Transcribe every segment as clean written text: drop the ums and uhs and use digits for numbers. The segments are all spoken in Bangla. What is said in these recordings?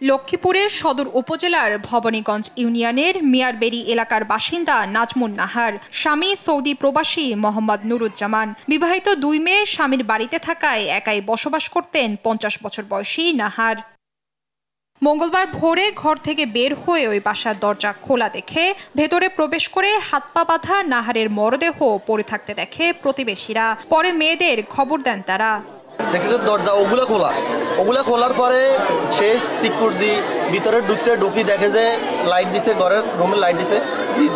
লক্ষ্মীপুরের সদর উপজেলার ভবানীগঞ্জ ইউনিয়নের মিয়ারবেড়ি এলাকার বাসিন্দা নাজমুন নাহার, স্বামী সৌদি প্রবাসী মোহাম্মদ নুরুজ্জামান। বিবাহিত 2 মেয়ে, স্বামীর বাড়িতে থাকায় একাই বসবাস করতেন 50 বছর বয়সী নাহার। মঙ্গলবার ভোরে ঘর থেকে বের হয়ে ওই বাসার দরজা খোলা দেখে ভেতরে প্রবেশ করে হাত পা বাঁধা নাহারের মরদেহ পড়ে থাকতে দেখে প্রতিবেশীরা। পরে মেয়েদের খবর দেন তারা। দেখেছে দরজা ওগুলা খোলার পরে সে সিকিউরিটি ভিতরে ঢুকি দেখে যে লাইট দিছে, ঘরের রুমে লাইট দিছে,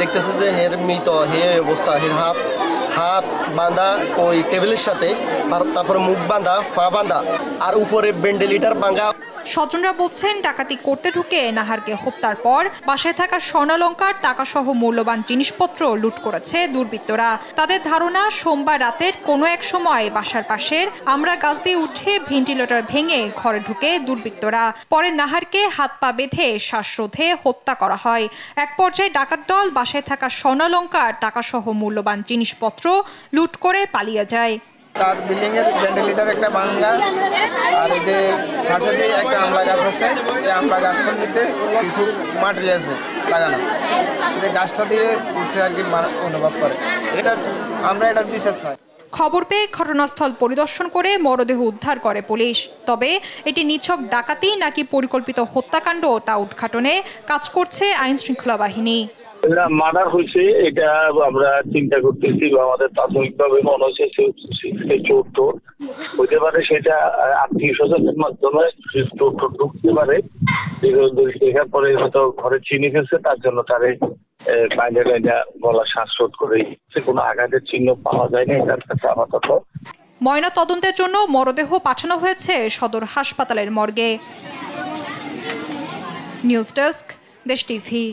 দেখতেছে যে হের মৃত হে অবস্থা, হের হাত বাঁধা ওই টেবিলের সাথে, তারপরে মুখ বাঁধা, পা বাঁধা, আর উপরে ভেন্টিলেটর ভাঙা। স্বজনরা বলছেন, ডাকাতি করতে ঢুকে নাহারকে হত্যার পর বাসায় থাকা স্বর্ণালংকার, টাকাসহ মূল্যবান জিনিসপত্র লুট করেছে দুর্বৃত্তরা। তাদের ধারণা, সোমবার রাতের কোনো এক সময় বাসার পাশের আমরা গাছ দিয়ে উঠে ভেন্টিলেটর ভেঙে ঘরে ঢুকে দুর্বৃত্তরা। পরে নাহারকে হাত পা বেঁধে শ্বাসরোধে হত্যা করা হয়। এক পর্যায়ে ডাকাত দল বাসায় থাকা স্বর্ণালংকার, টাকাসহ মূল্যবান জিনিসপত্র লুট করে পালিয়ে যায়। তার বিল্ডিং এর ভেন্টিলেটর একটা ভাঙা, আর এই যে পাশে একটা আমলা গাছ আছে, এই আমলা গাছটার মধ্যে কিছু মাটি আছে লাগানো, যে গাছটা দিয়ে উঠছে আর কি অনুভব করে। আমরা এটা বিশ্বাস হয়। খবর পেয়ে ঘটনাস্থল পরিদর্শন করে মরদেহ উদ্ধার করে পুলিশ। তবে এটি নিছক ডাকাতি নাকি পরিকল্পিত হত্যাকাণ্ড তা উদ্ঘাটনে কাজ করছে আইন শৃঙ্খলা বাহিনী। মার্ডার হয়েছে এটা আমরা চিন্তা করতেছি, আমাদের প্রাথমিকভাবে মনে হচ্ছে চোর হইতে পারে, সেটা আত্মীয় স্বজনের মাধ্যমে চোর ঢুকতে পারে, দেখার পরে হয়তো ঘরে চিনি ফেলছে, তার জন্য তারে বাইরে গলা শ্বাসরোধ করে কোনো আঘাতের চিহ্ন পাওয়া যায়নি এটার কাছে আপাতত। ময়না তদন্তের জন্য মরদেহ পাঠানো হয়েছে সদর হাসপাতালের মর্গে। নিউজ ডেস্ক, দেশ টিভি।